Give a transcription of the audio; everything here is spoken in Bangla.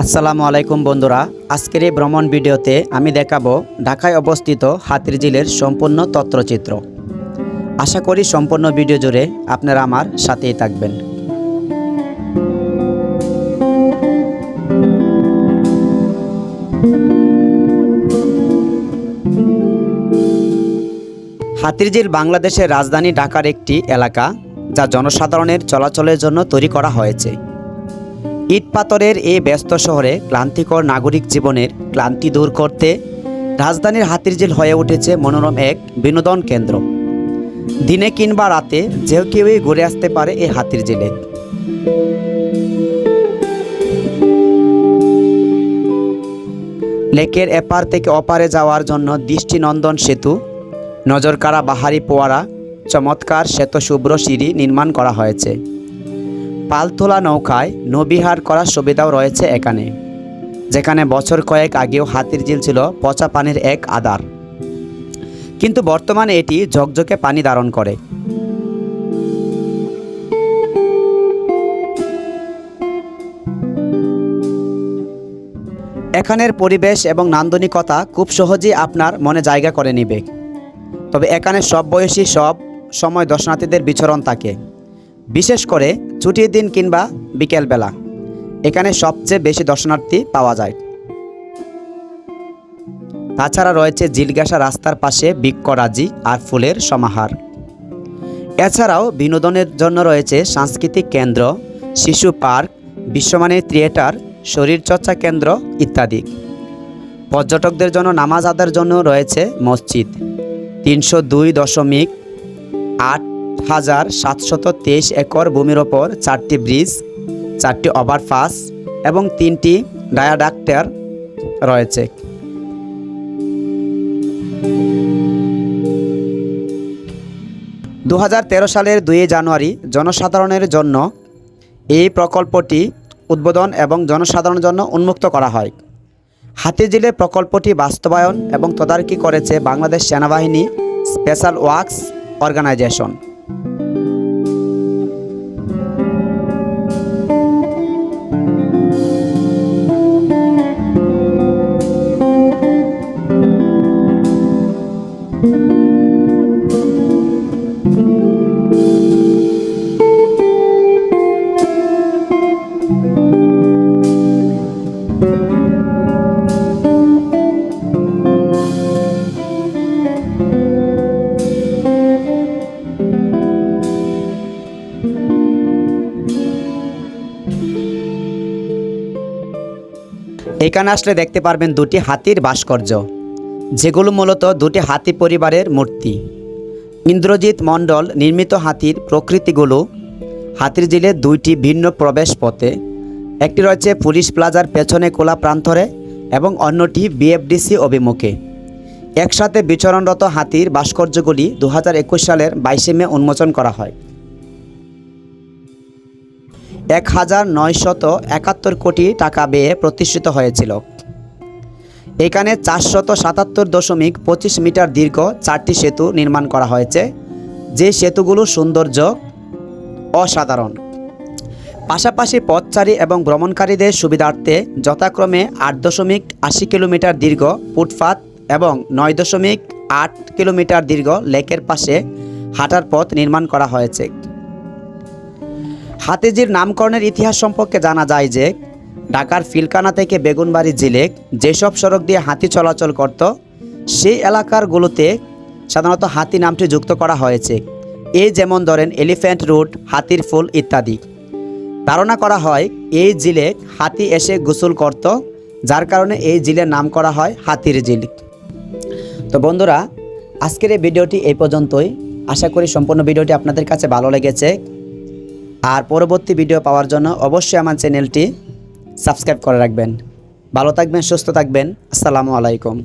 আসসালামু আলাইকুম বন্ধুরা, আজকের এই ভ্রমণ ভিডিওতে আমি দেখাবো ঢাকায় অবস্থিত হাতিরঝিলের সম্পূর্ণ তথ্যচিত্র। আশা করি সম্পূর্ণ ভিডিও জুড়ে আপনারা আমার সাথেই থাকবেন। হাতিরঝিল বাংলাদেশের রাজধানী ঢাকার একটি এলাকা, যা জনসাধারণের চলাচলের জন্য তৈরি করা হয়েছে। ইট পাথরের এই ব্যস্ত শহরে ক্লান্তিকর নাগরিক জীবনের ক্লান্তি দূর করতে রাজধানীর হাতিরঝিল হয়ে উঠেছে মনোরম এক বিনোদন কেন্দ্র। দিনে কিংবা রাতে যে কেউই ঘুরে আসতে পারে এই হাতিরঝিলে। লেকের এপার থেকে অপারে যাওয়ার জন্য দৃষ্টিনন্দন সেতু, নজরকাড়া বাহারি ফোয়ারা, চমৎকার শ্বেত শুভ্র সিঁড়ি নির্মাণ করা হয়েছে। পালতোলা নৌকায় নৌবিহার করার সুবিধাও রয়েছে এখানে, যেখানে বছর কয়েক আগেও হাতিরঝিল ছিল পচা পানির এক আধার, কিন্তু বর্তমানে এটি ঝকঝকে পানি ধারণ করে। এখানের পরিবেশ এবং নান্দনিকতা খুব সহজেই আপনার মনে জায়গা করে নেবে। তবে এখানে সব বয়সী সব সময় দর্শনার্থীদের বিচরণ থাকে, বিশেষ করে ছুটির দিন কিংবা বিকেলবেলা এখানে সবচেয়ে বেশি দর্শনার্থী পাওয়া যায়। তাছাড়া রয়েছে জিলগাসা রাস্তার পাশে বৃক্ষরাজি আর ফুলের সমাহার। এছাড়াও বিনোদনের জন্য রয়েছে সাংস্কৃতিক কেন্দ্র, শিশু পার্ক, বিশ্বমানের থিয়েটার, শরীরচর্চা কেন্দ্র ইত্যাদি। পর্যটকদের জন্য নামাজ আদায়ের জন্য রয়েছে মসজিদ। ৩০২.৮,৭23 একর ভূমির ওপর 4টি ব্রিজ, 4টি ওভারপাস এবং 3টি ভায়াডাক্ট রয়েছে। দু সালের 2 জানুয়ারি জনসাধারণের জন্য এই প্রকল্পটি উদ্বোধন এবং জনসাধারণের জন্য উন্মুক্ত করা হয়। হাতিরঝিলে প্রকল্পটি বাস্তবায়ন এবং তদারকি করেছে বাংলাদেশ সেনাবাহিনী স্পেশাল ওয়ার্কস অর্গানাইজেশন। এখানে আসলে দেখতে পারবেন 2টি হাতির ভাস্কর্য, যেগুলো মূলত 2টি হাতি পরিবারের মূর্তি। ইন্দ্রজিৎ মণ্ডল নির্মিত হাতির প্রকৃতিগুলো হাতিরঝিলে 2টি ভিন্ন প্রবেশ পথে, একটি রয়েছে পুলিশ প্লাজার পেছনে কোলা প্রান্তরে এবং অন্যটি বিএফডিসি অভিমুখে। একসাথে বিচরণরত হাতির ভাস্কর্যগুলি 2021 সালের 22 মে উন্মোচন করা হয়। 1971 কোটি টাকা ব্যয়ে প্রতিষ্ঠিত হয়েছিল। এখানে 477.25 মিটার দীর্ঘ 4টি সেতু নির্মাণ করা হয়েছে, যে সেতুগুলো সৌন্দর্য অসাধারণ। পাশাপাশি পথচারী এবং ভ্রমণকারীদের সুবিধার্থে যথাক্রমে 8.80 কিলোমিটার দীর্ঘ ফুটপাত এবং 9.8 কিলোমিটার দীর্ঘ লেকের পাশে হাঁটার পথ নির্মাণ করা হয়েছে। হাতিরঝিল নামকরণের ইতিহাস সম্পর্কে জানা যায় যে ঢাকার ফিলকানা থেকে বেগুনবাড়ি জিলে যেসব সড়ক দিয়ে হাতি চলাচল করত, সেই এলাকারগুলোতে সাধারণত হাতি নামটি যুক্ত করা হয়েছে। এই যেমন ধরেন এলিফ্যান্ট রোড, হাতির ফুল ইত্যাদি। ধারণা করা হয় এই জিলে হাতি এসে গোসল করত, যার কারণে এই জিলের নাম করা হয় হাতিরঝিল। তো বন্ধুরা, আজকের এই ভিডিওটি এই পর্যন্তই। আশা করি সম্পূর্ণ ভিডিওটি আপনাদের কাছে ভালো লেগেছে। আর পরবর্তী ভিডিও পাওয়ার জন্য অবশ্যই আমার চ্যানেলটি সাবস্ক্রাইব করে রাখবেন। ভালো থাকবেন, সুস্থ থাকবেন। আসসালামু আলাইকুম।